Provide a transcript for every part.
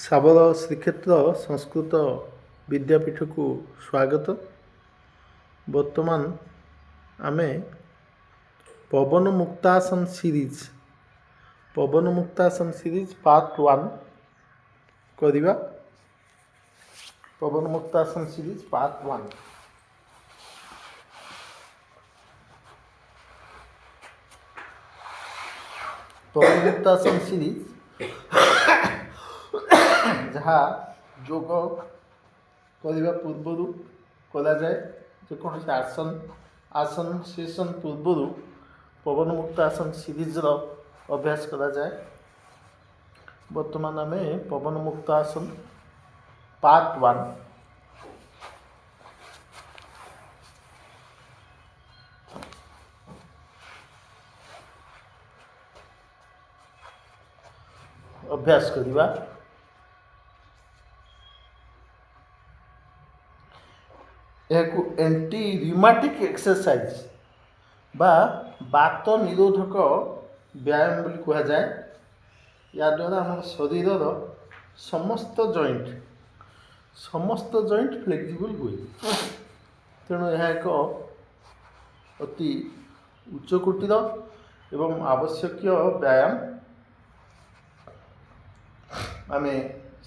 ସାବର ଶ୍ରୀକ୍ଷେତ୍ର ସଂସ୍କୃତ ବିଦ୍ୟାପୀଠକୁ ସ୍ୱାଗତ। ବର୍ତ୍ତମାନ ଆମେ ପବନ ମୁକ୍ତାସନ ସିରିଜ ପାର୍ଟ 1 କରିବା। ପବନ ମୁକ୍ତାସନ ସିରିଜ ପାର୍ଟ 1। ପବନ ମୁକ୍ତାସନ ସିରିଜ ଯାହା ଯୋଗ କରିବା ପୂର୍ବରୁ କରାଯାଏ। ଯେକୌଣସି ଆସନ ସେସନ ପୂର୍ବରୁ ପବନ ମୁକ୍ତାସନ ସିରିଜର ଅଭ୍ୟାସ କରାଯାଏ। ବର୍ତ୍ତମାନ ଆମେ ପବନ ମୁକ୍ତାସନ ପାର୍ଟ 1 ଅଭ୍ୟାସ କରିବା। ଏହାକୁ ଏଣ୍ଟି ରିମାଟିକ୍ ଏକ୍ସରସାଇଜ ବା ବାତ ନିରୋଧକ ବ୍ୟାୟାମ ବୋଲି କୁହାଯାଏ। ଏହାଦ୍ୱାରା ଆମର ଶରୀରର ସମସ୍ତ ଜଏଣ୍ଟ ଫ୍ଲେକ୍ସିବୁଲ୍ ହୁଏ। ତେଣୁ ଏହା ଏକ ଅତି ଉଚ୍ଚକୋଟୀର ଏବଂ ଆବଶ୍ୟକୀୟ ବ୍ୟାୟାମ। ଆମେ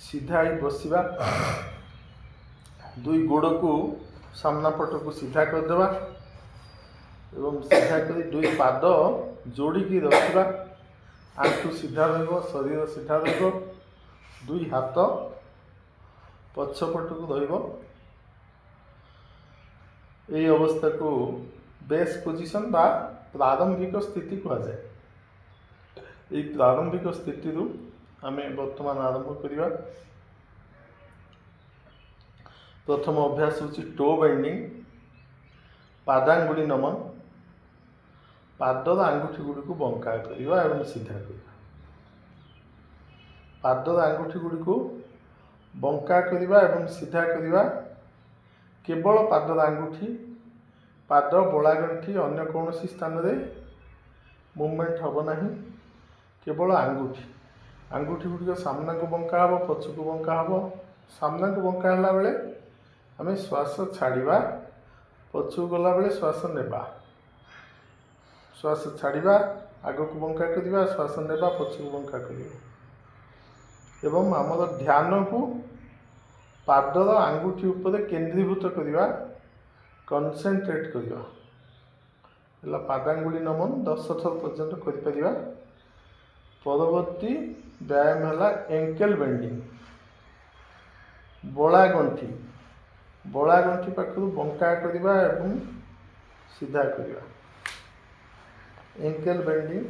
ସିଧା ହୋଇ ବସିବା, ଦୁଇ ଗୋଡ଼କୁ ସାମ୍ନା ପଟକୁ ସିଧା କରିଦେବା ଏବଂ ସିଧା କରି ଦୁଇ ପାଦ ଯୋଡ଼ିକି ରଖିବା। ଆଣ୍ଠୁ ସିଧା ରହିବ, ଶରୀର ସିଧା ରହିବ, ଦୁଇ ହାତ ପଛପଟକୁ ରହିବ। ଏହି ଅବସ୍ଥାକୁ ବେସ୍ ପୋଜିସନ୍ ବା ପ୍ରାରମ୍ଭିକ ସ୍ଥିତି କୁହାଯାଏ। ଏହି ପ୍ରାରମ୍ଭିକ ସ୍ଥିତିରୁ ଆମେ ବର୍ତ୍ତମାନ ଆରମ୍ଭ କରିବା। ପ୍ରଥମ ଅଭ୍ୟାସ ହେଉଛି ଟୋ ବେଣ୍ଡିଂ, ପାଦାଙ୍ଗୁଳି ନମନ। ପାଦର ଆଙ୍ଗୁଠି ଗୁଡ଼ିକୁ ବଙ୍କା କରିବା ଏବଂ ସିଧା କରିବା। ପାଦର ଆଙ୍ଗୁଠି ଗୁଡ଼ିକୁ ବଙ୍କା କରିବା ଏବଂ ସିଧା କରିବା। କେବଳ ପାଦର ଆଙ୍ଗୁଠି, ପାଦ ବୋଳାଗଣ୍ଠି ଅନ୍ୟ କୌଣସି ସ୍ଥାନରେ ମୁଭମେଣ୍ଟ ହେବ ନାହିଁ। କେବଳ ଆଙ୍ଗୁଠି ଗୁଡ଼ିକ ସାମ୍ନାକୁ ବଙ୍କା ହେବ, ପଛକୁ ବଙ୍କା ହେବ। ସାମ୍ନାକୁ ବଙ୍କା ହେଲା ବେଳେ ଆମେ ଶ୍ୱାସ ଛାଡ଼ିବା, ପଛକୁ ଗଲାବେଳେ ଶ୍ୱାସ ନେବା। ଶ୍ୱାସ ଛାଡ଼ିବା, ଆଗକୁ ବଙ୍କା କରିବା, ଶ୍ୱାସ ନେବା, ପଛକୁ ବଙ୍କା କରିବା। ଏବଂ ଆମର ଧ୍ୟାନକୁ ପାଦର ଆଙ୍ଗୁଠି ଉପରେ କେନ୍ଦ୍ରୀଭୂତ କରିବା, କନସେନ୍ଟ୍ରେଟ୍ କରିବା। ହେଲା ପାଦାଙ୍ଗୁଳି ନମନ 10 ଥର ପର୍ଯ୍ୟନ୍ତ କରିପାରିବା। ପରବର୍ତ୍ତୀ ବ୍ୟାୟାମ ହେଲା ଏଙ୍କଲ୍ ବେଣ୍ଡିଂ, ବୋଳାଗଣ୍ଠି ପାଖରୁ ବଙ୍କା କରିବା ଏବଂ ସିଧା କରିବା। ଏଙ୍କଲ୍ ବେଣ୍ଡିଂ,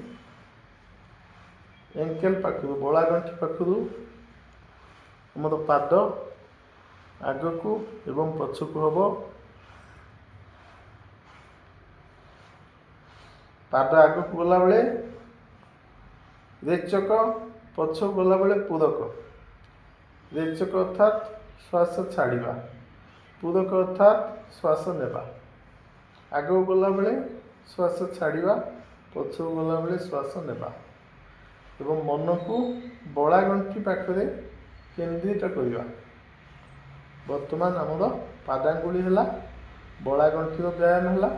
ଏଙ୍କଲ୍ ପାଖରୁ, ବୋଳାଗଣ୍ଠି ପାଖରୁ ଆମର ପାଦ ଆଗକୁ ଏବଂ ପଛକୁ ହେବ। ପାଦ ଆଗକୁ ଗଲାବେଳେ ରେଚକ, ପଛକୁ ଗଲାବେଳେ ପୂରକ। ରେଚକ ଅର୍ଥାତ୍ ଶ୍ୱାସ ଛାଡ଼ିବା, ପୂରକ ଅର୍ଥାତ୍ ଶ୍ୱାସ ନେବା। ଆଗକୁ ଗଲାବେଳେ ଶ୍ୱାସ ଛାଡ଼ିବା, ପଛକୁ ଗଲାବେଳେ ଶ୍ୱାସ ନେବା ଏବଂ ମନକୁ ବୋଳାଗଣ୍ଠି ପାଖରେ କେନ୍ଦ୍ରିତ କରିବା। ବର୍ତ୍ତମାନ ଆମର ପାଦାଙ୍ଗୁଳି ହେଲା, ବୋଳାଗଣ୍ଠିର ବ୍ୟାୟାମ ହେଲା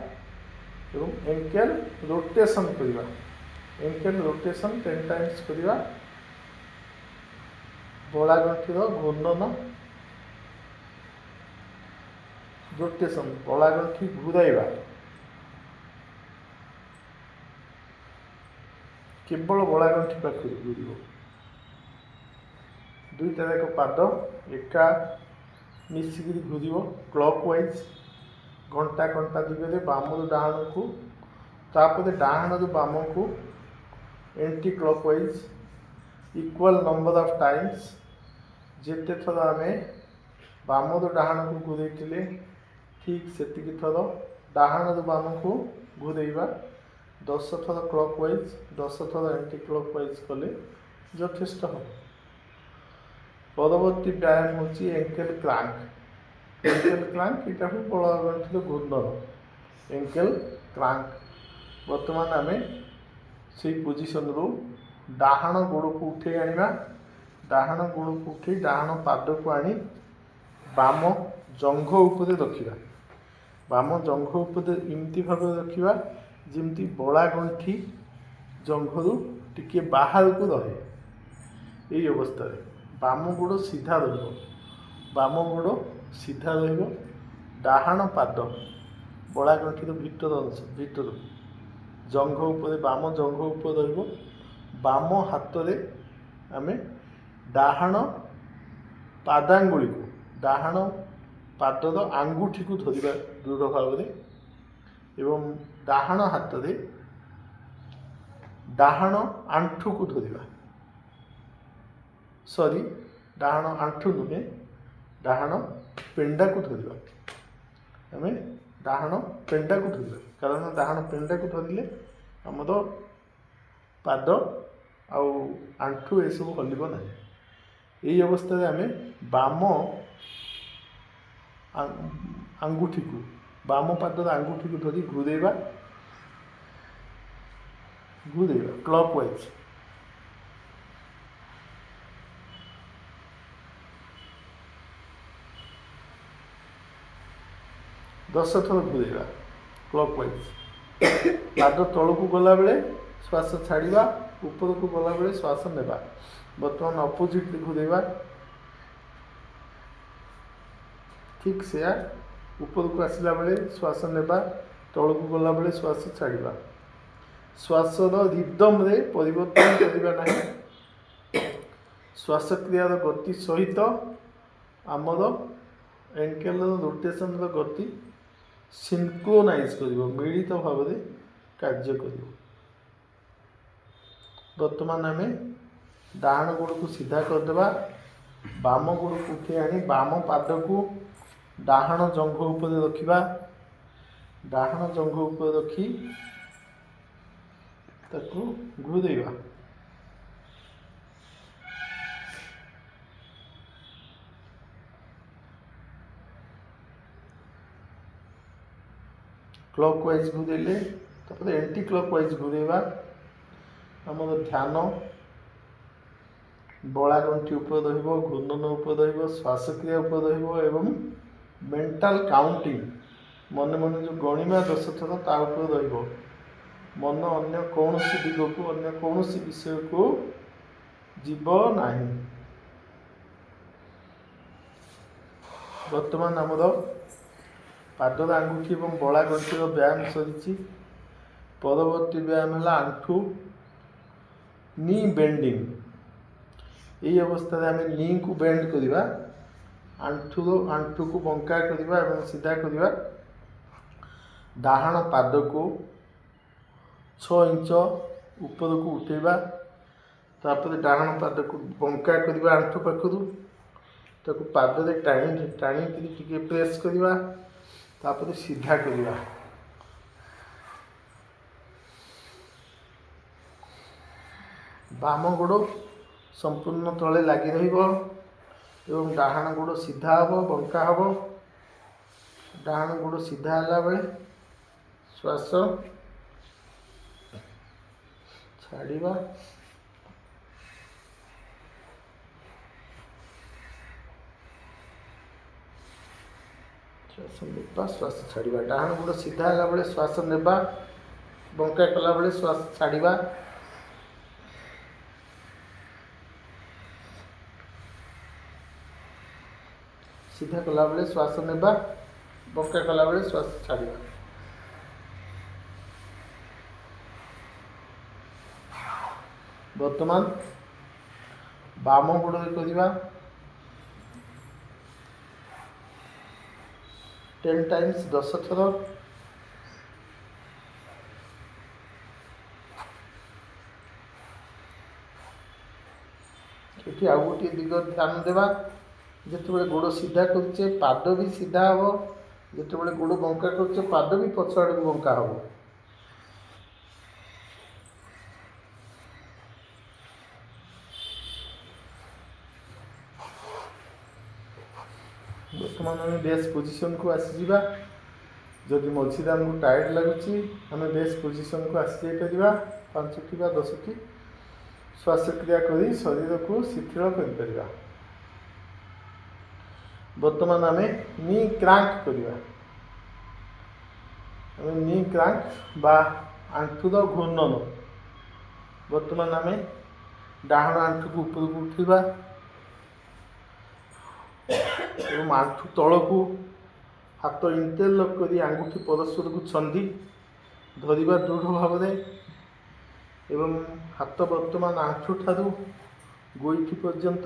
ଏବଂ ଏଙ୍କଲ୍ ରୋଟେସନ୍ କରିବା। ଏଙ୍କଲ୍ ରୋଟେସନ୍ 10 ଟାଇମ୍ସ କରିବା। ବୋଳାଗଣ୍ଠିର ଘୂର୍ଣ୍ଣନ, ରୋଟେସନ୍, ବୋଳାଗଣ୍ଠି ଘୂରାଇବା। କେବଳ ବୋଳାଗଣ୍ଠି ପାଖରୁ ଘୂରିବ। ଦୁଇଟା ଯାକ ପାଦ ଏକା ମିଶିକିରି ଘୂରିବ କ୍ଲକ୍ ୱାଇଜ୍, ଘଣ୍ଟା ଦିଗରେ ବାମରୁ ଡାହାଣକୁ, ତାପରେ ଡାହାଣରୁ ବାମକୁ anticlockwise equal number of times. ଯେତେ ଥର ଆମେ ବାମରୁ ଡାହାଣକୁ ଘୂରେଇଥିଲେ ଠିକ୍ ସେତିକି ଥର ଡାହାଣରୁ ବାମକୁ ଘୂରେଇବା। 10 ଥର କ୍ଲକ୍ ୱାଇଜ୍, 10 ଥର ଏଣ୍ଟି କ୍ଲକ୍ ୱାଇଜ୍ କଲେ ଯଥେଷ୍ଟ ହେବ। ପରବର୍ତ୍ତୀ ବ୍ୟାୟାମ ହେଉଛି ଏଙ୍କଲ୍ କ୍ରାଙ୍କ। ଏଇଟା ହେଉଛି ବୋଳାଗଣ୍ଠିର ଘୂର୍ଣ୍ଣନ, ଏଙ୍କଲ୍ କ୍ରାଙ୍କ। ବର୍ତ୍ତମାନ ଆମେ ସେଇ ପୋଜିସନରୁ ଡାହାଣ ଗୋଡ଼କୁ ଉଠେଇ ଆଣିବା, ଡାହାଣ ଗୋଡ଼କୁ ଉଠେଇ ଡାହାଣ ପାଦକୁ ଆଣି ବାମ ଜଙ୍ଘ ଉପରେ ରଖିବା। ବାମ ଜଙ୍ଘ ଉପରେ ଏମିତି ଭାବରେ ରଖିବା ଯେମିତି ବଳା ଗଣ୍ଠି ଜଙ୍ଘରୁ ଟିକିଏ ବାହାରକୁ ରହେ। ଏହି ଅବସ୍ଥାରେ ବାମ ଗୋଡ଼ ସିଧା ରହିବ, ବାମ ଗୋଡ଼ ସିଧା ରହିବ। ଡାହାଣ ପାଦ ବଳା ଗଣ୍ଠିର ଭିତରୁ ଜଙ୍ଘ ଉପରେ ବାମ ଜଙ୍ଘ ଉପରେ ରହିବ। ବାମ ହାତରେ ଆମେ ଡାହାଣ ପାଦାଙ୍ଗୁଳିକୁ ଡାହାଣ ପାଦର ଆଙ୍ଗୁଠିକୁ ଧରିବା ଦୃଢ଼ ଭାବରେ ଏବଂ ଡାହାଣ ହାତରେ ଡାହାଣ ଆଣ୍ଠୁକୁ ଧରିବା। ଡାହାଣ ଆଣ୍ଠୁ ନୁହେଁ, ଡାହାଣ ପେଣ୍ଡାକୁ ଧରିବା। ଆମେ ଡାହାଣ ପେଣ୍ଡାକୁ ଧରିବା, କାରଣ ଡାହାଣ ପେଣ୍ଡାକୁ ଧରିଲେ ଆମର ପାଦ ଆଉ ଆଣ୍ଠୁ ଏସବୁ ହଲିବ ନାହିଁ। ଏହି ଅବସ୍ଥାରେ ଆମେ ବାମ ଆଙ୍ଗୁଠିକୁ ବାମ ପାଦର ଆଙ୍ଗୁଠିକୁ ଧରି ଘୂରେଇବା କ୍ଲକ୍ ୱାଇଜ୍। ଦଶ ଥର ଘୂରେଇବା କ୍ଲକ୍ ୱାଇଜ୍। ପାଦ ତଳକୁ ଗଲାବେଳେ ଶ୍ୱାସ ଛାଡ଼ିବା, ଉପରକୁ ଗଲାବେଳେ ଶ୍ୱାସ ନେବା। ବର୍ତ୍ତମାନ ଅପୋଜିଟ୍ରେ ଘୂରେଇବା। ଠିକ୍ ସେୟା, ଉପରକୁ ଆସିଲା ବେଳେ ଶ୍ୱାସ ନେବା, ତଳକୁ ଗଲାବେଳେ ଶ୍ୱାସ ଛାଡ଼ିବା। ଶ୍ୱାସର ରିଦମ୍ରେ ପରିବର୍ତ୍ତନ କରିବା ନାହିଁ। ଶ୍ୱାସକ୍ରିୟାର ଗତି ସହିତ ଆମର ଏnkଲର ରୋଟେସନର ଗତି ସିନକ୍ରୋନାଇଜ୍ କରିବ, ମିଳିତ ଭାବରେ କାର୍ଯ୍ୟ କରିବ। ବର୍ତ୍ତମାନ ଆମେ ଡାହାଣ ଗୋଡ଼କୁ ସିଧା କରିଦେବା। ବାମ ଗୋଡ଼କୁ ଉଠେଇ ଆଣି ବାମ ପାଦକୁ ଡାହାଣ ଜଙ୍ଘ ଉପରେ ରଖିବା। ଡାହାଣ ଜଙ୍ଘ ଉପରେ ରଖି ତାକୁ ଘୂରେଇବା। କ୍ଲକ୍ ୱାଇଜ୍ ଘୂରେଇଲେ ତାପରେ ଏଣ୍ଟି କ୍ଲକ୍ ୱାଇଜ୍ ଘୂରେଇବା। ଆମର ଧ୍ୟାନ ବଳା ଗଣ୍ଠି ଉପରେ ରହିବ, ଘୂର୍ଣ୍ଣନ ଉପରେ ରହିବ, ଶ୍ୱାସକ୍ରିୟା ଉପରେ ରହିବ ଏବଂ ମେଣ୍ଟାଲ୍ କାଉଣ୍ଟିଂ, ମନେ ମନେ ଯେଉଁ ଗଣିବା 10 ଥର ତା ଉପରେ ରହିବ। ମନ ଅନ୍ୟ କୌଣସି ଦିଗକୁ, ଅନ୍ୟ କୌଣସି ବିଷୟକୁ ଯିବ ନାହିଁ। ବର୍ତ୍ତମାନ ଆମର ପାଦର ଆଙ୍ଗୁଠି ଏବଂ ବଳା ଗଣ୍ଠିର ବ୍ୟାୟାମ ସରିଛି। ପରବର୍ତ୍ତୀ ବ୍ୟାୟାମ ହେଲା ଆଣ୍ଠୁ ନି ବେଣ୍ଡିଂ। ଏହି ଅବସ୍ଥାରେ ଆମେ ନିକୁ ବେଣ୍ଡ କରିବା, ଆଣ୍ଠୁକୁ ବଙ୍କା କରିବା ଏବଂ ସିଧା କରିବା। ଡାହାଣ ପାଦକୁ 6 ଇଞ୍ଚ ଉପରକୁ ଉଠେଇବା। ତାପରେ ଡାହାଣ ପାଦକୁ ବଙ୍କା କରିବା ଆଣ୍ଠୁ ପାଖରୁ, ତାକୁ ପାଦରେ ଟାଣିକିରି ଟିକେ ପ୍ରେସ୍ କରିବା। ତାପରେ ସିଧା କରିବା। ବାମ ଗୋଡ଼ ସମ୍ପୂର୍ଣ୍ଣ ତଳେ ଲାଗି ରହିବ ଏବଂ ଡାହାଣ ଗୋଡ଼ ସିଧା ହେବ, ବଙ୍କା ହେବ। ଡାହାଣ ଗୋଡ଼ ସିଧା ହେଲା ବେଳେ ଶ୍ୱାସ ଛାଡ଼ିବା। ଶ୍ୱାସ ନେବା, ଶ୍ୱାସ ଛାଡ଼ିବା। ଡାହାଣ ଗୋଡ଼ ସିଧା ହେଲା ବେଳେ ଶ୍ୱାସ ନେବା, ବଙ୍କା କଲାବେଳେ ଶ୍ୱାସ ଛାଡ଼ିବା। ସିଧା କଲାବେଳେ ଶ୍ୱାସ ନେବା, ବଙ୍କା କଲାବେଳେ ଶ୍ୱାସ ଛାଡ଼ିବା। ବର୍ତ୍ତମାନ ବାମ ଗୋଡ଼ରେ କରିବା 10 ଟାଇମ୍ସ, 10 ଥର। ଏଠି ଆଉ ଗୋଟିଏ ଦିଗ ଧ୍ୟାନ ଦେବା, ଯେତେବେଳେ ଗୋଡ଼ ସିଧା କରୁଛେ ପାଦ ବି ସିଧା ହେବ, ଯେତେବେଳେ ଗୋଡ଼ ବଙ୍କା କରୁଛେ ପାଦ ବି ପଛ ଆଡ଼କୁ ବଙ୍କା ହେବ। ବର୍ତ୍ତମାନ ଆମେ ବେସ୍ ପୋଜିସନ୍କୁ ଆସିଯିବା। ଯଦି ମଝିରେ ଆମକୁ ଟାୟାର୍ଡ଼ ଲାଗୁଛି ଆମେ ବେସ୍ ପୋଜିସନ୍କୁ ଆସିଯାଇପାରିବା 5ଟି ବା 10ଟି। श्वासक्रिया करी शरीर को शिथिल कर। बर्तमान आम नी क्रांक करवा। नी क्रांक बा आंठुर घूर्णन। बर्तमान आम डाहाण आंठू को ऊपर को उठा और आंठू तल को हाथ इंटरलॉक कर आंगुठी परस्पर को छंदी धरवा दृढ़ भाव एवं हाथ बर्तमान आंठू ठारू गोईठी पर्यंत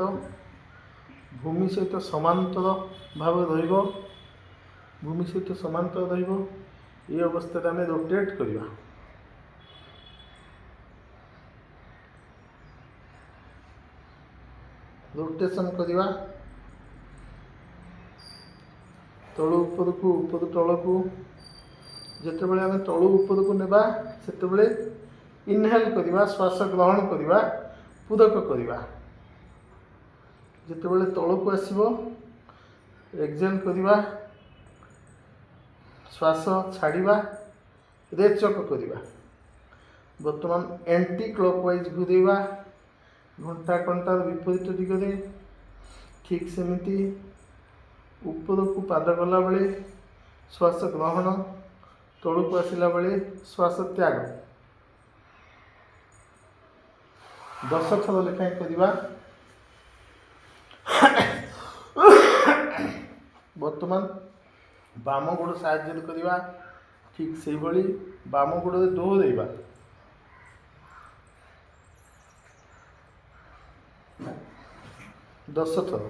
भूमि सहित समांतर भाव रहिबो। भूमि सहित समांतर रहिबो। ये अवस्था आम रोटेट करवा। रोटेशन करवा तलु ऊपर को ऊपर तल को जिते बड़े आम तलु ऊपर को नेबा सेते बड़े इनहेल करवा श्वास ग्रहण करवा पूरक करवा। जिते बड़े तल को आसबो एक्सेल करवा श्वास छाड़वा रेचक करवा। बर्तमान एंटी क्लॉकवाइज घूरेवा घंटा कंटार विपरीत दिगरे ठीक सेमिति ऊपर को पाद गला बेले श्वास ग्रहण तलू को आसला बेले श्वास त्याग 10 थर लेखाएं करवा। बर्तमान बाम गोड़ साहाय्य करवा ठीक से भली बाम गोड़ दोहरेवा। दस थर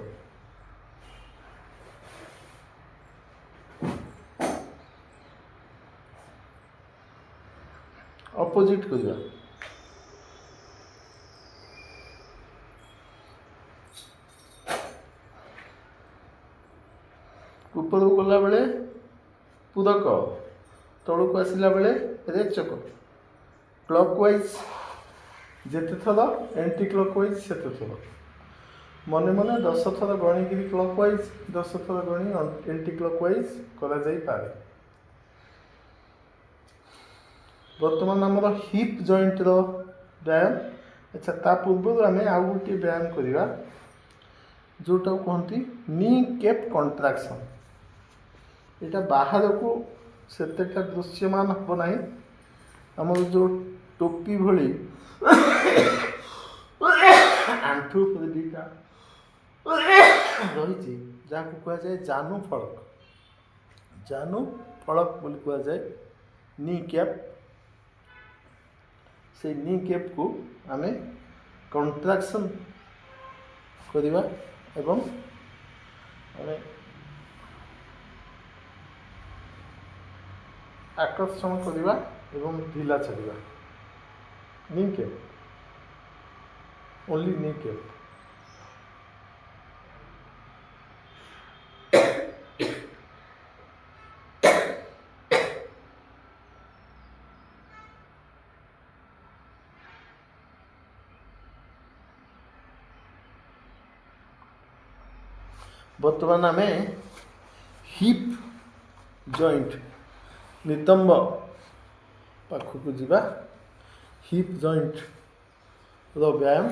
अपोजिट करवा। ऊपर को गला बेले पूरक तलू को आसला बेले रेचक क्लॉकवाइज जेते थर एंटी क्लॉकवाइज सेते थर मने मने 10 थर गणिकी क्लॉकवाइज 10 थर गणी एंटी क्लॉकवाइज करा जाई पारे। बर्तमान आमर हिप जॉइंट रो व्यायाम। अच्छा ता पूर्व आम आउ गोटे व्यायाम करवा जोटा कहती नी कैप कंट्राक्शन। यहाँ बाहर को सेतेटा दृश्यमान हम ना आम जो टोपी भली आंठू पर दीटा रही जहाँ को कहुए जानू फड़क। जानू फड़क बोली कहुए नी कैप। से नी कैप को आम कंट्राक्शन करवा एवं आम आकर्षण करवा एवं ढिला छाड़ा। Kneecap only kneecap. बर्तमान आम हिप जॉइंट नितंब पाखक जीवा। हिप जॉइंट रो व्यायाम।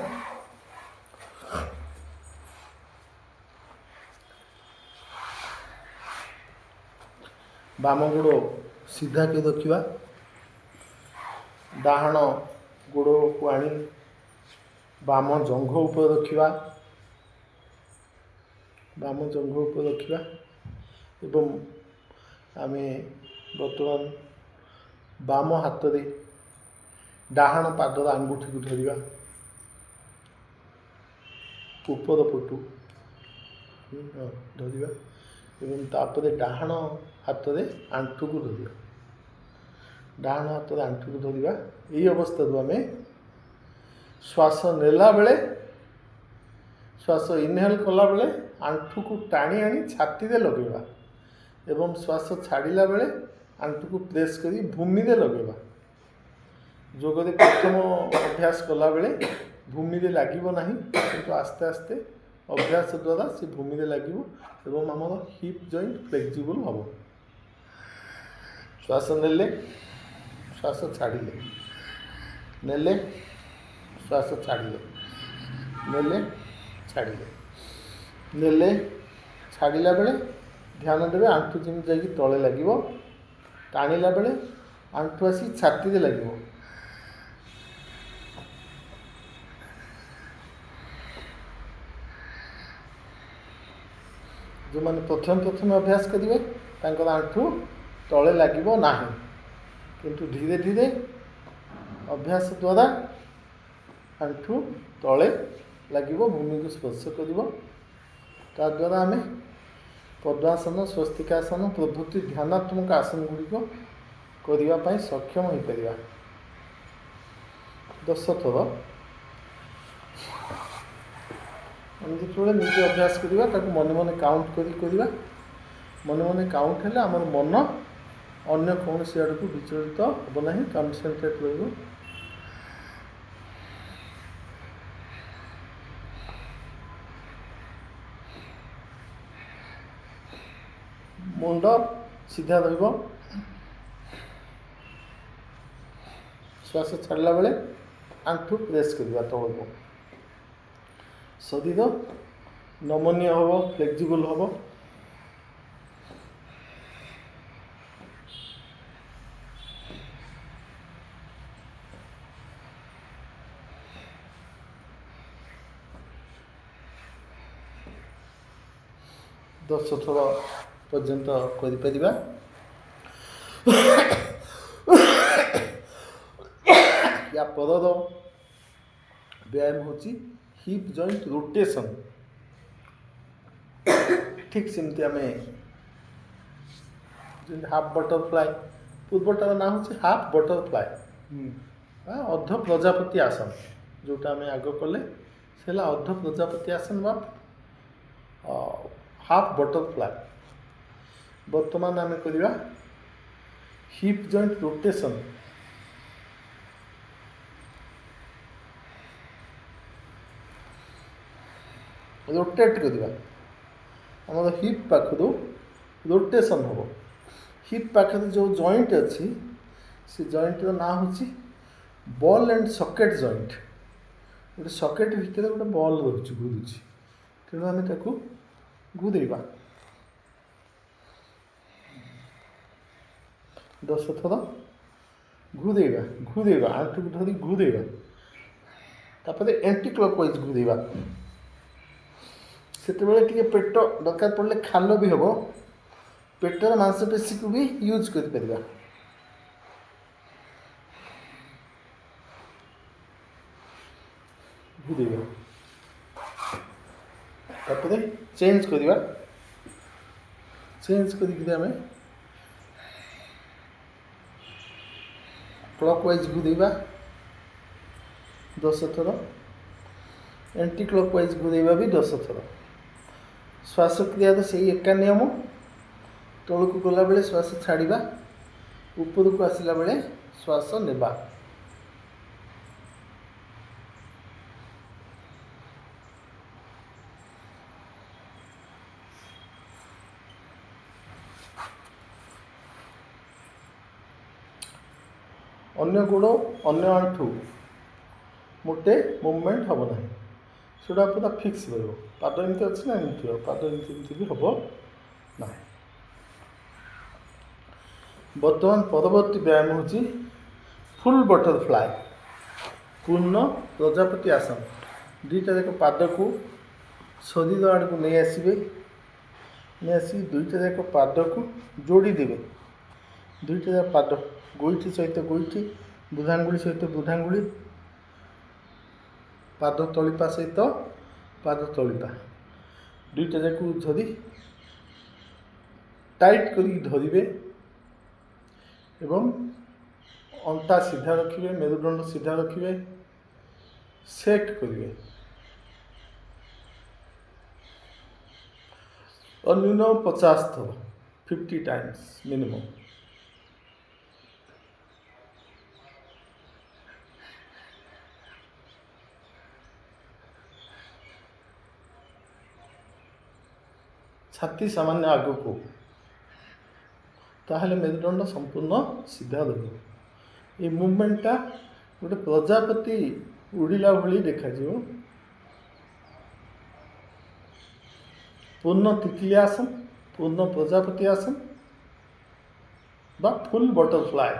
बाम गोड़ सीधा के रखा डाहाण गोड़ को आनी बाम जंघ ऊपर रखा बाम जंघ ऊपर रखा एवं आम बर्तमान बाम हाथ रे डाहाण पादर आंगुठी को धरवा ऊपर पटू धरवा एवं तापर डाहाण हाथ रे आंठू को धरवा। डाहाण हाथ रे आंठू को धरवा। यही अवस्था आम श्वास नेला बेले श्वास इनहेल कला बेले आंठू को टाणी आनी छाती रे लगेवा एवं श्वास छाड़िला बेले आंठू को प्रेस करी भूमि रे लगेवा। जोगरे प्रथम अभ्यास कला बेले भूमि रे लागिबो नाही किंतु आस्ते आस्ते अभ्यास द्वारा से भूमि रे लागिबो एवं आमर हिप जॉइंट फ्लेक्सिबल हम। श्वास नेले श्वास छाड़िले नेले श्वास छाड़िले नेले छाड़िले नेले छाड़िला बेले ध्यान देवे आंठू जमी जाकि तले लगे टाणिला बेले आंठू आसी छाती लगे जो मैंने प्रथम अभ्यास करेंगे तांकर आंठू तले लगे ना किंतु धीरे धीरे अभ्यास द्वारा आंठू तले लगे भूमि को स्पर्श कर द्वारा आम पद्मासन स्वस्तिकासन प्रभृति ध्यानात्मक आसन गुड़िक करने सक्षम हो पार 10 थर आम जो निजे अभ्यास करवा मन मन काउंट करवा मन मन काउंट है आम मन अन्य कौन सी आड़ को विचलित हम ना कनसेंट्रेट रही मुंड सीधा रहा श्वास छाड़ला बेले आंठू प्रेस करवा तौल को शरीर नमनीय हम फ्लेक्सिबल हम 10 थर पर्यंत कर या परर व्यायाम होची हिप जॉइंट रोटेशन ठीक सेमती आम हाफ बटरफ्लाई पूर्वटार ना हूँ हाफ बटरफ्लाई अर्ध प्रजापति आसन जोटा आम आग कले से अर्ध प्रजापति आसन बा हाफ बटरफ्लाई बर्तमान आम करवा हिप जॉइंट रोटेशन रोटेट करवा आम हिप पाखु रोटेशन हम हिप पाखे जो जॉइंट अच्छी से जॉइंट ना हूँ बॉल एंड सॉकेट जॉइंट गोटे सॉकेट भितर गोटे बॉल रोचे घूरुची तेणु आम ताकू घूरेवा 10 थर घूरेवा घूरेवा आंठू को धरी घूरेवा तापर एंटी क्लॉकवाइज घूरेवा से पेट दरकार पड़े खाल भी हम पेटर मांसपेशी को भी यूज कर परिबा घूरेवा तापर चेंज करवा चेंज करके आम क्लॉकवाइज घूरेवा 10 थर एंटी क्लॉकवाइज घूरेवा भी 10 थर श्वासक्रिया तो सही एका नियम तौल को गला बेले श्वास छाड़ा ऊपर को आसला बेले श्वास नेबा अन्य गोड़ अन्य आंठू मोटे मूवमेंट हम ना सेटा पूरा फिक्स रहा पाद एमती अच्छी ना एमती पाद एमती भी हम ना बर्तमान परवर्ती व्यायाम हूँ फुल बटरफ्लाई पूर्ण प्रजापति आसन दुईटा जाक पाद को शरीर आड़ को नहीं आसबे नहीं आसी दुईटा जाक पाद को जोड़ी देवे दुईटा जाक पाद गोईठी सहित गोईठी बुधांगुड़ी सहित बुधांगुड़ी पाद तलिपा सहित पाद तलिपा दुईटा जाक धरी टाइट करी धरिबे एवं अंटा सीधा रखिए मेरुदंड सीधा रखिए सेट करिए अन्यून 50 थर 50 टाइम्स मिनिमम छाती सामान्य आग को ताहले मेरुदंड संपूर्ण सीधा रही ये मूवमेंटा गोटे प्रजापति उड़िला भली देखाଯିବ। पूर्ण तितली आसन, पूर्ण प्रजापति आसन बा फुल बटरफ्लाए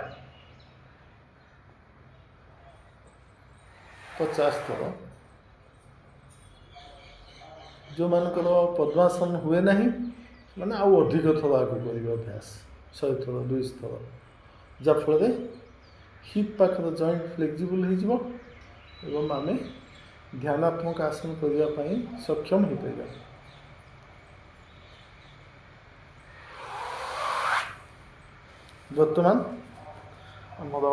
50 थर। जो मानकर पद्मासन हुए नहीं मैंने आउ अधिक थर आगे कर अभ्यास 100 थर 200 थर, जाफल हिप पाखर जॉइंट फ्लेक्सिबल हो आम ध्यानात्मक आसन करने सक्षम हो पाइबा। बर्तमान आमर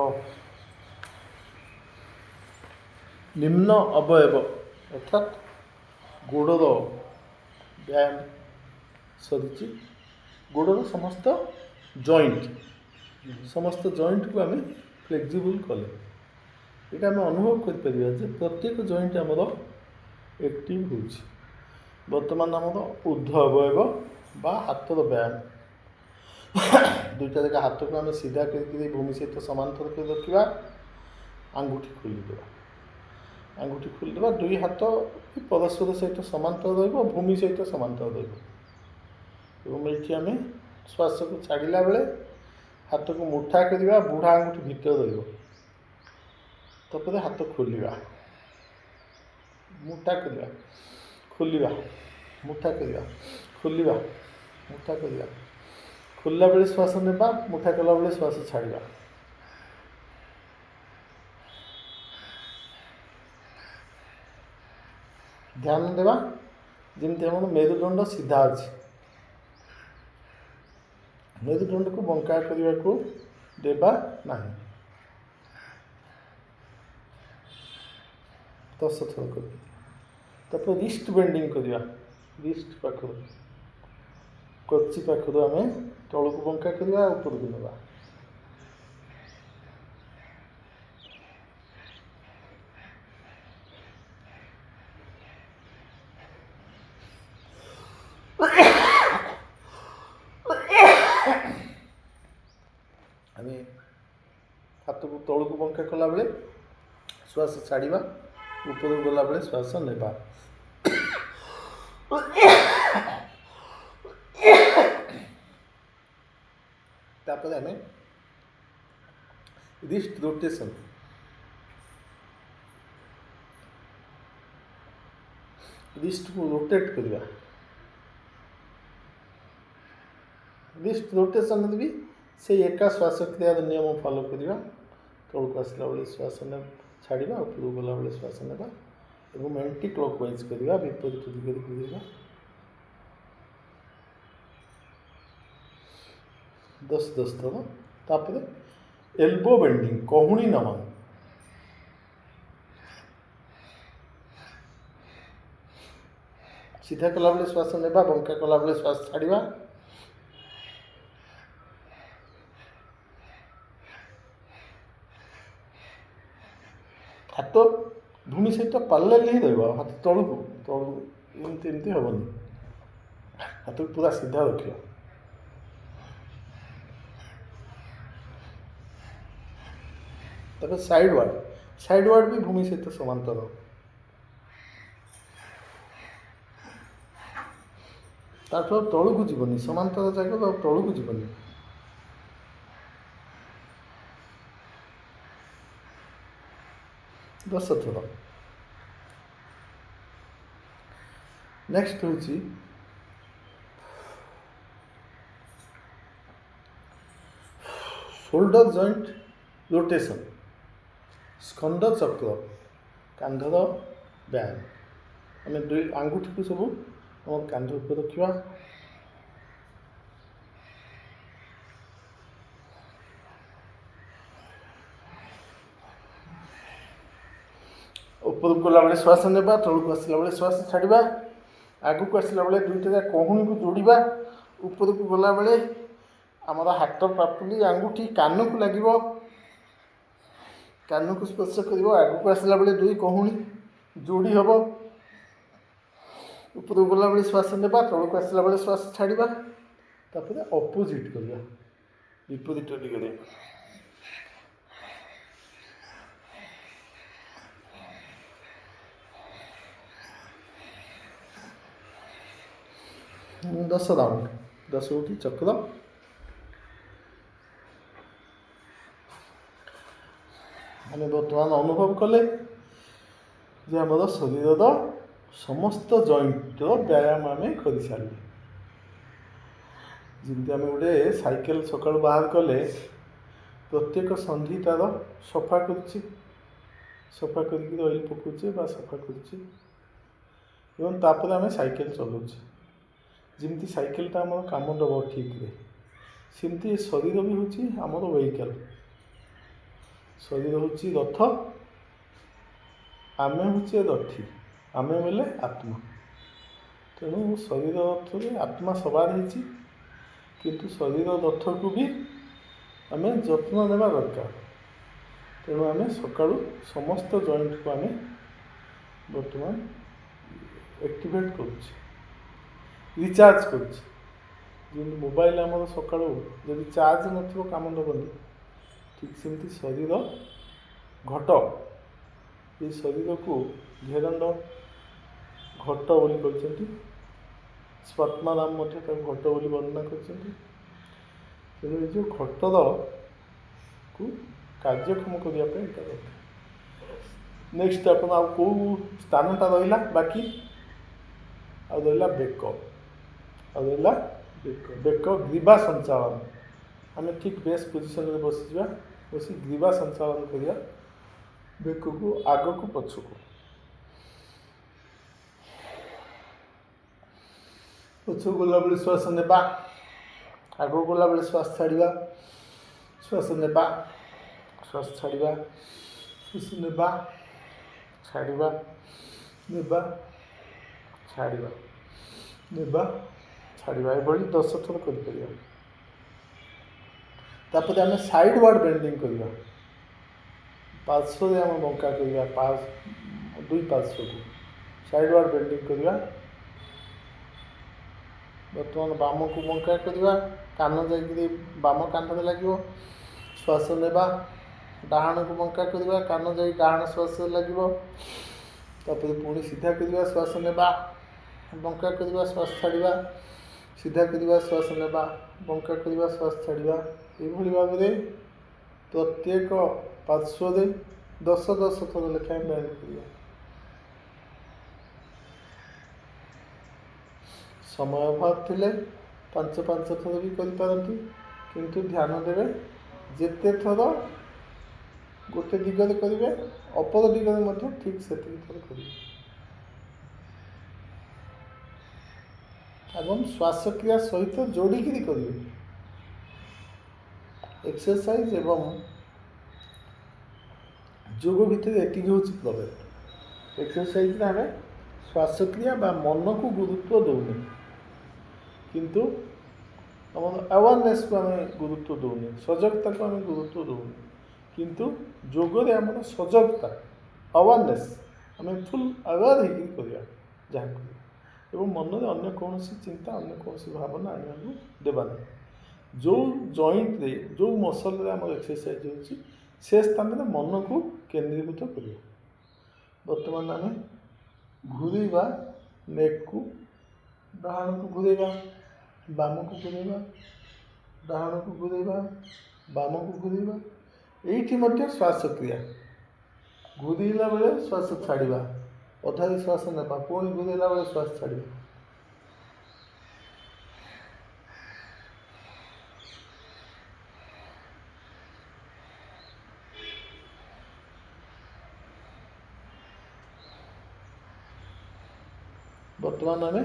निम्न अवयव अर्थात गोड़र व्यायाम सरी। गोड़र समस्त जॉइंट को आम फ्लेक्सिबल कले ये आम अनुभव कर प्रत्येक जॉइंट आमर एक्टिव हो। बर्तमान आमर ऊर्ध्व अवयव बा हाथर व्यायाम दुईटा जगह हाथ को आम सीधा करके भूमि सहित समांतर कर रखा। आंगुठी खोलीदेवा दुई हाथ परस्पर सहित समांतर भूमि सहित समांतर ये श्वास को छाड़ा बेले हाथ को मुठा करवा, बुढ़ा आंगुठी भितर रपर हाथ खोलिया, मुठा करवा, खोलिया, मुठा करवा, खोलिया, मुठा करवा, खोलला बेले श्वास नेबा, मुठा कला बेले श्वास छाड़ा। ध्यान देवा जमती आम मेरुदंड सीधा अच्छे, मेरुदंड को बंका करने को देवा नहीं। 10 थर कर रिस्ट बेंडिंग करवा, रिस्ट पाखर कच्ची पाखर आम तल को बंका करवा, ऊपर को नेबा। आम हाथ को तल को बंका कला बेले श्वास छाड़ा, ऊपर गला बेले श्वास नेबा। तापर आम रिस्ट रोटेशन, रिस्ट को रोटेट करवा। रिस्ट रोटेशन भी से एका श्वास क्रिया नियम फॉलो करवा। तल को आसला बेले श्वास ने छाड़ा, ऊपर गला बेले श्वास नेबा और एंटी क्लॉकवाइज करवा, विपरीत दिगरे करवा। 10 थर। तापर एल्बो बेंडिंग, कहूणी नमन, सीधा कला बेले श्वास नेबा, बंका कला बेले श्वास छाड़ा। हाथ भूमि सहित पैरेलल ही रहा, हाथ तलू एमती हेनी, हाथ को पूरा सीधा रखिए। तब साइड वार्ड भी भूमि सहित समांतर। तलू को जीवनी समांतर जगह तलू को जीवनी। दस थर। नेक्स्ट हूँ शोल्डर जॉइंट रोटेशन, स्कंद चक्र, कांधर व्यायाम। आम दुई आंगुठी को सब आम कांध ऊपर रखा। ऊपर को गला बेले श्वास नेबा, तल को आसला बेले श्वास छाड़ा। आगू को आसला बेले दुईटा कहूणी को जोड़ा। ऊपर को गला बेले आमर हाथ पापुली आंगुठी कान को लगे, कान को स्पर्श कर। आगू को आसला बेले दुई कहूणी जोड़ी हम। ऊपर को गला बेले श्वास नेबा, तल को आसला बेले श्वास छाड़ा। तापर अपोजिट करवा, विपरीत दिगरे। 10 ରାଉଣ୍ଡ 10ଟି ଚକ୍ର ଆମେ ବର୍ତ୍ତମାନ ଅନୁଭବ କଲେ ଯେ ଆମର ଶରୀରର ସମସ୍ତ ଜଏଣ୍ଟର ବ୍ୟାୟାମ ଆମେ କରିସାରିଲେ। ଯେମିତି ଆମେ ଗୋଟେ ସାଇକେଲ ସକାଳୁ ବାହାର କଲେ ପ୍ରତ୍ୟେକ ସନ୍ଧି ତାର ସଫା କରୁଛି, ସଫା କରିକି ଅଏଲ୍ ପକାଉଛେ ବା ସଫା କରୁଛେ ଏବଂ ତାପରେ ଆମେ ସାଇକେଲ ଚଲାଉଛେ। ଯେମିତି ସାଇକେଲଟା ଆମର କାମ ଦେବ ଠିକ୍ରେ, ସେମିତି ଏ ଶରୀର ବି ହେଉଛି ଆମର ଭେହିକାଲ୍। ଶରୀର ହେଉଛି ରଥ, ଆମେ ହେଉଛେ ରଥୀ, ଆମେ ବୋଲେ ଆତ୍ମା। ତେଣୁ ଶରୀର ରଥରେ ଆତ୍ମା ସବାର ହେଇଛି, କିନ୍ତୁ ଶରୀର ରଥକୁ ବି ଆମେ ଯତ୍ନ ନେବା ଦରକାର। ତେଣୁ ଆମେ ସକାଳୁ ସମସ୍ତ ଜଏଣ୍ଟକୁ ଆମେ ବର୍ତ୍ତମାନ ଆକ୍ଟିଭେଟ୍ କରୁଛେ, ରିଚାର୍ଜ କରୁଛେ। ଯେମିତି ମୋବାଇଲ ଆମର ସକାଳୁ ଯଦି ଚାର୍ଜ ନଥିବ କାମ ଦେବନି, ଠିକ୍ ସେମିତି ଶରୀର ଘଟ, ଏ ଶରୀରକୁ ଘେରଣ୍ଡ ଘଟ ବୋଲି କହିଛନ୍ତି। ସ୍ୱତ୍ମାରାମ ମଧ୍ୟ ତାକୁ ଘଟ ବୋଲି ବର୍ଣ୍ଣନା କରିଛନ୍ତି। ତେଣୁ ଏ ଯେଉଁ ଘଟକୁ କାର୍ଯ୍ୟକ୍ଷମ କରିବା ପାଇଁ ଏଇଟା ଦରକାର। ନେକ୍ସଟ ଆପଣ ଆଉ କେଉଁ ସ୍ଥାନଟା ରହିଲା ବାକି? ଆଉ ରହିଲା ବେକ। ବେକ ଗ୍ରୀବା ସଞ୍ଚାଳନ। ଆମେ ଠିକ୍ ବେସ୍ ପୋଜିସନରେ ବସିଯିବା, ବସି ଗ୍ରୀବା ସଞ୍ଚାଳନ କରିବା ବେକକୁ ଆଗକୁ ପଛକୁ। ପଛକୁ ଗଲାବେଳେ ଶ୍ୱାସ ନେବା, ଆଗକୁ ଗଲାବେଳେ ଶ୍ୱାସ ଛାଡ଼ିବା, ଶ୍ୱାସ ନେବା, ଶ୍ୱାସ ଛାଡ଼ିବା, ଶ୍ୱାସ ନେବା, ଛାଡ଼ିବା, ନେବା, ଛାଡ଼ିବା, ନେବା, ଛାଡ଼ିବା, ଏଭଳି 10 ଥର କରିପାରିବା। ତାପରେ ଆମେ ସାଇଡ୍ ୱାର୍ଡ ବେଣ୍ଡିଂ କରିବା, ପାର୍ଶ୍ୱରେ ଆମେ ବଙ୍କା କରିବା, ଦୁଇ ପାର୍ଶ୍ୱକୁ ସାଇଡ୍ ୱାର୍ଡ ବେଣ୍ଡିଂ କରିବା। ବର୍ତ୍ତମାନ ବାମକୁ ବଙ୍କା କରିବା, କାନ ଯାଇକରି ବାମ କାନ୍ଧରେ ଲାଗିବ, ଶ୍ୱାସ ନେବା। ଡାହାଣକୁ ବଙ୍କା କରିବା, କାନ ଯାଇ ଡାହାଣ ଶ୍ୱାସରେ ଲାଗିବ। ତାପରେ ପୁଣି ସିଧା କରିବା, ଶ୍ୱାସ ନେବା, ବଙ୍କା କରିବା, ଶ୍ୱାସ ଛାଡ଼ିବା, ସିଧା କରିବା, ଶ୍ୱାସ ନେବା, ବଙ୍କା କରିବା, ଶ୍ୱାସ ଛାଡ଼ିବା। ଏଭଳି ଭାବରେ ପ୍ରତ୍ୟେକ ପାର୍ଶ୍ୱରେ 10 ଥର ଲେଖାଏଁ ବେଣ୍ଡ କରିବା। ସମୟ ଅଭାବ ଥିଲେ 5 ଥର ବି କରିପାରନ୍ତି, କିନ୍ତୁ ଧ୍ୟାନ ଦେବେ ଯେତେ ଥର ଗୋଟେ ଦିଗରେ କରିବେ, ଅପର ଦିଗରେ ମଧ୍ୟ ଠିକ୍ ସେତିକି ଥର କରିବେ। ଏବଂ ଶ୍ୱାସକ୍ରିୟା ସହିତ ଯୋଡ଼ିକିରି କରିବେ। ଏକ୍ସରସାଇଜ ଏବଂ ଯୋଗ ଭିତରେ ଏତିକି ହେଉଛି ପ୍ରଭେଦ। ଏକ୍ସରସାଇଜରେ ଆମେ ଶ୍ୱାସକ୍ରିୟା ବା ମନକୁ ଗୁରୁତ୍ୱ ଦେଉନେ, କିନ୍ତୁ ଆମର ଆୱାରନେସ୍କୁ ଆମେ ଗୁରୁତ୍ୱ ଦେଉନେ, ସଜଗତାକୁ ଆମେ ଗୁରୁତ୍ୱ ଦେଉନେ। କିନ୍ତୁ ଯୋଗରେ ଆମର ସଜଗତା, ଆୱାରନେସ୍, ଆମେ ଫୁଲ୍ ଆୱାର ହେଇକି କରିବା ଯାହା କରିବା, ଏବଂ ମନରେ ଅନ୍ୟ କୌଣସି ଚିନ୍ତା, ଅନ୍ୟ କୌଣସି ଭାବନା ଆଣିବାକୁ ଦେବା ନାହିଁ। ଯେଉଁ ଜଏଣ୍ଟରେ, ଯେଉଁ ମସଲରେ ଆମର ଏକ୍ସରସାଇଜ ହେଉଛି, ସେ ସ୍ଥାନରେ ମନକୁ କେନ୍ଦ୍ରୀଭୂତ କରିବା। ବର୍ତ୍ତମାନ ଆମେ ଘୂରେଇବା ନେକ୍କୁ, ଡାହାଣକୁ ଘୂରେଇବା, ବାମକୁ ଘୂରେଇବା, ଡାହାଣକୁ ଘୂରେଇବା, ବାମକୁ ଘୂରେଇବା। ଏଇଠି ମଧ୍ୟ ଶ୍ୱାସକ୍ରିୟା, ଘୂରେଇଲା ବେଳେ ଶ୍ୱାସ ଛାଡ଼ିବା, ଅଧାରେ ଶ୍ୱାସ ନେବା, ପୁଣି ଘୂରେଇଲା ବେଳେ ଶ୍ୱାସ ଛାଡ଼ିବା। ବର୍ତ୍ତମାନ ଆମେ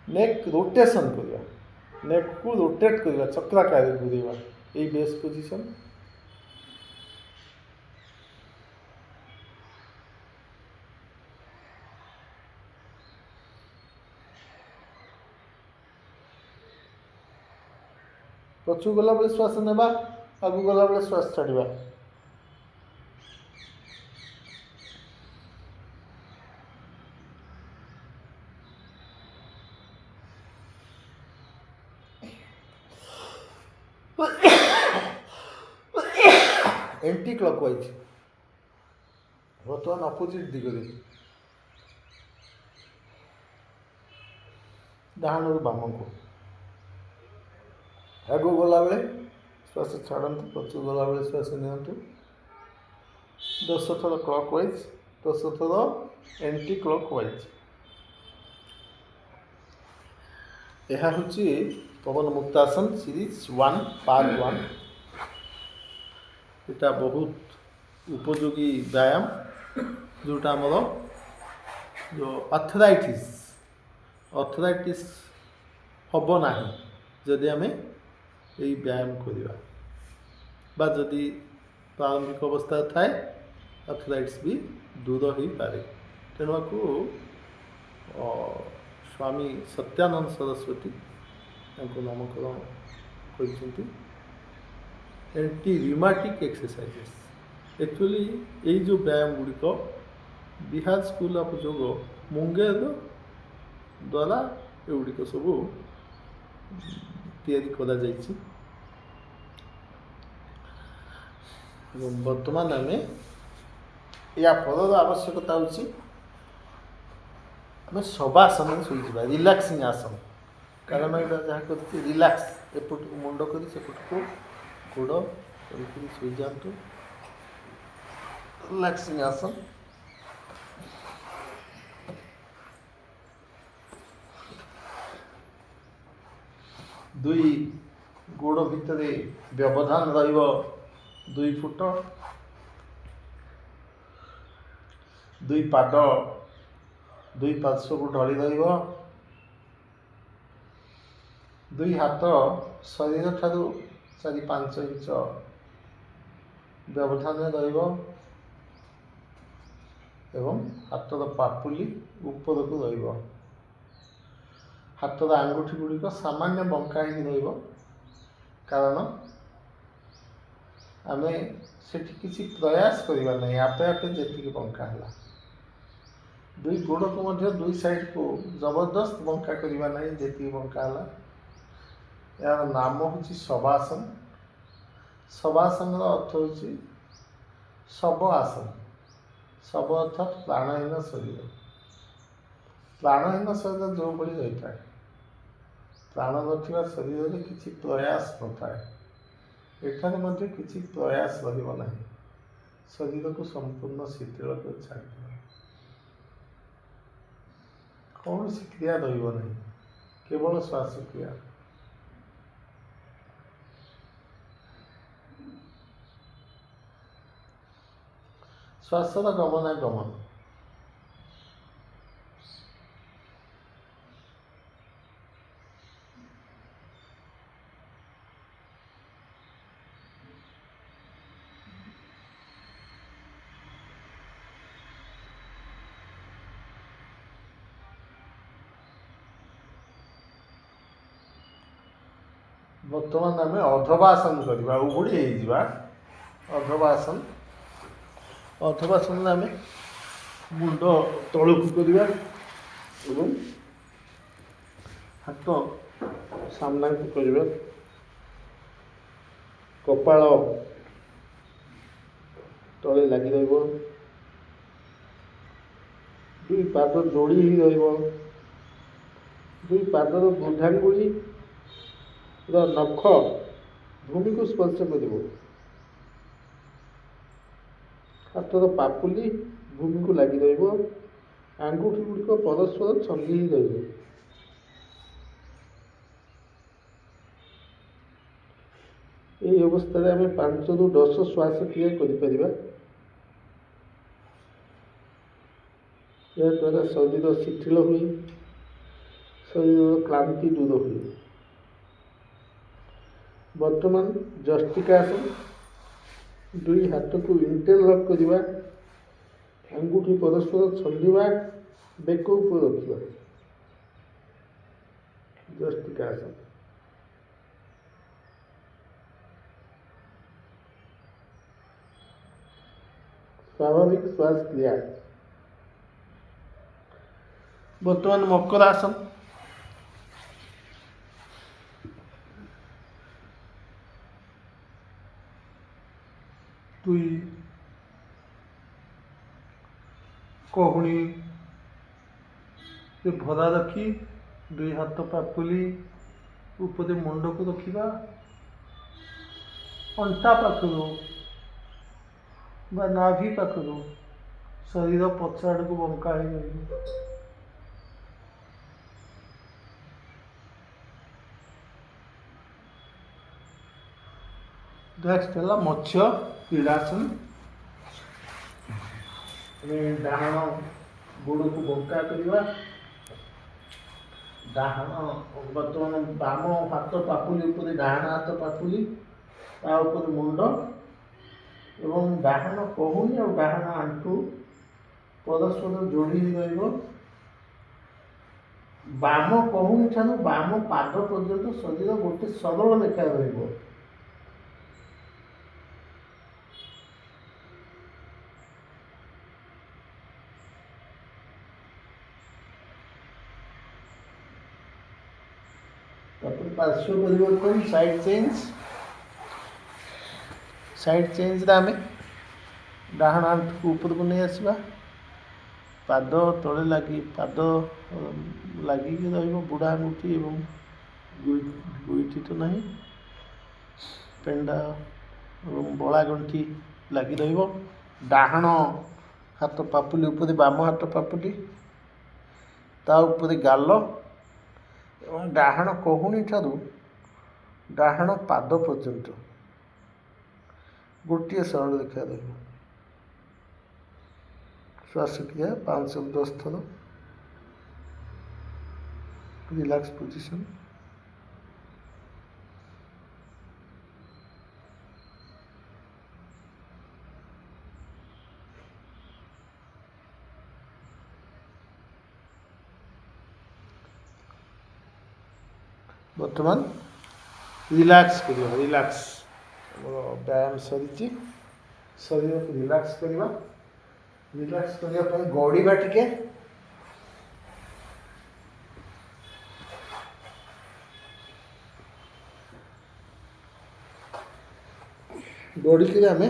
ନେକ୍ ରୋଟେସନ୍ କରିବା, ନେକ୍କୁ ରୋଟେଟ୍ କରିବା, ଚକ୍ରାକାରରେ ଘୂରେଇବା, ଏଇ ବେସ୍ ପୋଜିସନ୍। ପଛକୁ ଗଲାବେଳେ ଶ୍ୱାସ ନେବା, ଆଗକୁ ଗଲାବେଳେ ଶ୍ୱାସ ଛାଡ଼ିବା। एंटी क्लॉकवाइज, बर्तमान अपोजिट दिगरे ଡାହାଣରୁ ବାମକୁ। ଆଗକୁ ଗଲାବେଳେ ଶ୍ୱାସ ଛାଡ଼ନ୍ତୁ, ପଛକୁ ଗଲାବେଳେ ଶ୍ୱାସ ନିଅନ୍ତୁ। 10 ଥର କ୍ଲକ୍ ୱାଇଜ୍, 10 ଥର ଏଣ୍ଟି କ୍ଲକ୍ ୱାଇଜ୍। ଏହା ହେଉଛି ପବନ ମୁକ୍ତାସନ ସିରିଜ୍ 1 ପାର୍ଟ 1। ଏଇଟା ବହୁତ ଉପଯୋଗୀ ବ୍ୟାୟାମ, ଯେଉଁଟା ଆମର ଯେଉଁ ଅର୍ଥରାଇଟିସ୍ ହେବ ନାହିଁ ଯଦି ଆମେ ଏହି ବ୍ୟାୟାମ କରିବା, ବା ଯଦି ପ୍ରାରମ୍ଭିକ ଅବସ୍ଥାରେ ଥାଏ ଆର୍ଥରାଇଟିସ୍ ବି ଦୂର ହୋଇପାରେ। ତେଣୁ ଆକୁ ସ୍ୱାମୀ ସତ୍ୟାନନ୍ଦ ସରସ୍ୱତୀ ତାଙ୍କୁ ନାମକରଣ କରିଛନ୍ତି ଏଣ୍ଟି ରିମାଟିକ୍ ଏକ୍ସରସାଇଜେସ୍। ଆକ୍ଚୁଆଲି ଏଇ ଯେଉଁ ବ୍ୟାୟାମ ଗୁଡ଼ିକ ବିହାର ସ୍କୁଲ ଅଫ୍ ଯୋଗ ମୁଙ୍ଗେର ଦ୍ୱାରା ଏଗୁଡ଼ିକ ସବୁ ତିଆରି କରାଯାଇଛି। ଏବଂ ବର୍ତ୍ତମାନ ଆମେ ୟା ପରର ଆବଶ୍ୟକତା ହେଉଛି ଆମେ ଶବାସନରେ ଶୋଇଯିବା, ରିଲାକ୍ସିଂ ଆସନ। କାରଣ ଏଇଟା ଯାହା କରିଛି ରିଲାକ୍ସ, ଏପଟକୁ ମୁଣ୍ଡ କରି ସେପଟକୁ ଗୋଡ଼ କରିକି ଶୋଇଯାଆନ୍ତୁ, ରିଲାକ୍ସିଂ ଆସନ। ଦୁଇ ଗୋଡ଼ ଭିତରେ ବ୍ୟବଧାନ ରହିବ 2 ଫୁଟ। ଦୁଇ ପାଦ ଦୁଇ ପାର୍ଶ୍ୱକୁ ଢଳି ରହିବ। ଦୁଇ ହାତ ଶରୀର ଠାରୁ 4-5 ଇଞ୍ଚ ବ୍ୟବଧାନରେ ରହିବ ଏବଂ ହାତର ପାପୁଲି ଉପରକୁ ରହିବ। ହାତର ଆଙ୍ଗୁଠି ଗୁଡ଼ିକ ସାମାନ୍ୟ ବଙ୍କା ହେଇକି ରହିବ, କାରଣ ଆମେ ସେଠି କିଛି ପ୍ରୟାସ କରିବା ନାହିଁ, ଆପେ ଆପେ ଯେତିକି ବଙ୍କା ହେଲା। ଦୁଇ ଗୋଡ଼କୁ ମଧ୍ୟ ଦୁଇ ସାଇଡ଼କୁ ଜବରଦସ୍ତ ବଙ୍କା କରିବା ନାହିଁ, ଯେତିକି ବଙ୍କା ହେଲା। ଏହାର ନାମ ହେଉଛି ଶବାସନ। ଶବାସନର ଅର୍ଥ ହେଉଛି ଶବ ଆସନ। ଶବ ଅର୍ଥାତ୍ ପ୍ରାଣହୀନ ଶରୀର। ପ୍ରାଣହୀନ ଶରୀର ଯେଉଁଭଳି ରହିଥାଏ, ପ୍ରାଣ ନଥିବା ଶରୀରରେ କିଛି ପ୍ରୟାସ ନଥାଏ। ଏଠାରେ ମଧ୍ୟ କିଛି ପ୍ରୟାସ ରହିବ ନାହିଁ, ଶରୀରକୁ ସମ୍ପୂର୍ଣ୍ଣ ଶିଥିଳ କରି ଛାଡ଼ିଦେବ। କୌଣସି କ୍ରିୟା ରହିବ ନାହିଁ, କେବଳ ଶ୍ୱାସକ୍ରିୟା। ଶ୍ୱାସର ଗମନାଗମନ। ବର୍ତ୍ତମାନ ଆମେ ଅର୍ଦ୍ଧବାସନ କରିବା, ଉଗୁଡ଼ି ହେଇଯିବା। ଅର୍ଦ୍ଧବାସନ। ଅର୍ଦ୍ଧବାସନରେ ଆମେ ମୁଣ୍ଡ ତଳକୁ କରିବା ଏବଂ ହାତ ସାମ୍ନାକୁ କରିବା। କପାଳ ତଳେ ଲାଗି ରହିବ। ଦୁଇ ପାଦ ଯୋଡ଼ି ହୋଇ ରହିବ। ଦୁଇ ପାଦର ବୃଦ୍ଧାଙ୍ଗୁଳିର ନଖ ଭୂମିକୁ ସ୍ପର୍ଶ କରିବ। ହାତର ପାପୁଲି ଭୂମିକୁ ଲାଗି ରହିବ। ଆଙ୍ଗୁଠି ଗୁଡ଼ିକ ପରସ୍ପର ଛନ୍ଦି ହୋଇ ରହିବ। ଏହି ଅବସ୍ଥାରେ ଆମେ 5ରୁ 10 ଶ୍ୱାସକ୍ରିୟା କରିପାରିବା। ଏହାଦ୍ୱାରା ଶରୀର ଶିଥିଳ ହୁଏ, ଶରୀରର କ୍ଳାନ୍ତି ଦୂର ହୁଏ। ବର୍ତ୍ତମାନ ଜଷ୍ଟିକାସନ। ଦୁଇ ହାତକୁ ଇଣ୍ଟରଲକ୍ କରିବା, ଆଙ୍ଗୁଠି ପରସ୍ପର ଛନ୍ଦିବା, ବେକ ଉପରେ ରଖିବା। ଜଷ୍ଟିକାସନ। ସ୍ୱାଭାବିକ ଶ୍ୱାସ କ୍ରିୟା। ବର୍ତ୍ତମାନ ମକରାସନ। ଦୁଇ କହୁଣୀରେ ଭରା ରଖି ଦୁଇ ହାତ ପାପୁଲି ଉପରେ ମୁଣ୍ଡକୁ ରଖିବା। ଅଣ୍ଟା ପାଖରୁ ବା ନାଭି ପାଖରୁ ଶରୀର ପଛ ଆଡ଼କୁ ବଙ୍କା ହେଇ ରହିବ। ନେକ୍ସଟ ହେଲା ମତ୍ସ୍ୟ କ୍ରୀଡ଼ାସନ। ଆମେ ଡାହାଣ ଗୋଡ଼କୁ ବଙ୍କା କରିବା। ବର୍ତ୍ତମାନ ବାମ ହାତ ପାପୁଲି ଉପରେ ଡାହାଣ ହାତ ପାପୁଲି, ତା ଉପରେ ମୁଣ୍ଡ ଏବଂ ଡାହାଣ କହୁଣି ଆଉ ଡାହାଣ ଆଣ୍ଠୁ ପରସ୍ପର ଯୋଡ଼ି ହୋଇ ରହିବ। ବାମ କହୁଣି ଠାରୁ ବାମ ପାଦ ପର୍ଯ୍ୟନ୍ତ ଶରୀର ଗୋଟେ ସରଳ ଲେଖାରେ ରହିବ। ତାପରେ ପାର୍ଶ୍ୱ ପରିବର୍ତ୍ତନ, ସାଇଡ୍ ଚେଞ୍ଜ। ସାଇଡ୍ ଚେଞ୍ଜରେ ଆମେ ଡାହାଣ ଆଣ୍ଠୁକୁ ଉପରକୁ ନେଇ ଆସିବା। ପାଦ ତଳେ ଲାଗିକି ରହିବ ବୁଢ଼ା ଆଙ୍ଗୁଠି ଏବଂ ଗୁଇଠି ତ ନାହିଁ, ପେଣ୍ଡା ଏବଂ ବଳା ଗଣ୍ଠି ଲାଗି ରହିବ। ଡାହାଣ ହାତ ପାପୁଲି ଉପରେ ବାମ ହାତ ପାପୁଲି, ତା ଉପରେ ଗାଲ ଏବଂ ଡାହାଣ କହୁଣି ଠାରୁ ଡାହାଣ ପାଦ ପର୍ଯ୍ୟନ୍ତ ଗୋଟିଏ ସରଳ ରେଖା ରହିବ। ଶ୍ୱାସକ୍ରିୟା 5 ରୁ 10 ଥର। Relax position. ବର୍ତ୍ତମାନ ରିଲାକ୍ସ କରିବା। ଆମର ବ୍ୟାୟାମ ସରିଛି। ଶରୀରକୁ ରିଲାକ୍ସ କରିବା। ରିଲାକ୍ସ କରିବା ପାଇଁ ଗଡ଼ିବା ଟିକେ। ଗଡ଼ିକିରି ଆମେ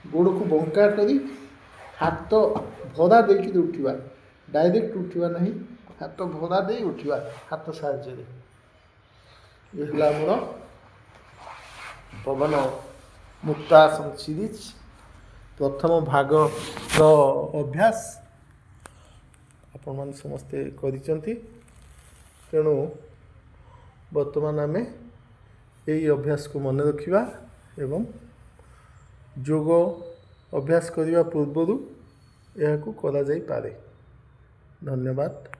ଗୋଡ଼କୁ ବଙ୍କା କରି ହାତ ଭରା ଦେଇକି ଉଠିବା। ଡାଇରେକ୍ଟ ଉଠିବା ନାହିଁ, ହାତ ଭରା ଦେଇ ଉଠିବା ହାତ ସାହାଯ୍ୟରେ। ଏ ହେଲା ଆମର ପବନ ମୁକ୍ତାସନ ସିରିଜ ପ୍ରଥମ ଭାଗର ଅଭ୍ୟାସ ଆପଣମାନେ ସମସ୍ତେ କରିଛନ୍ତି। ତେଣୁ ବର୍ତ୍ତମାନ ଆମେ ଏହି ଅଭ୍ୟାସକୁ ମନେ ରଖିବା ଏବଂ ଯୋଗ ଅଭ୍ୟାସ କରିବା ପୂର୍ବରୁ ଏହାକୁ କରାଯାଇପାରେ। ଧନ୍ୟବାଦ।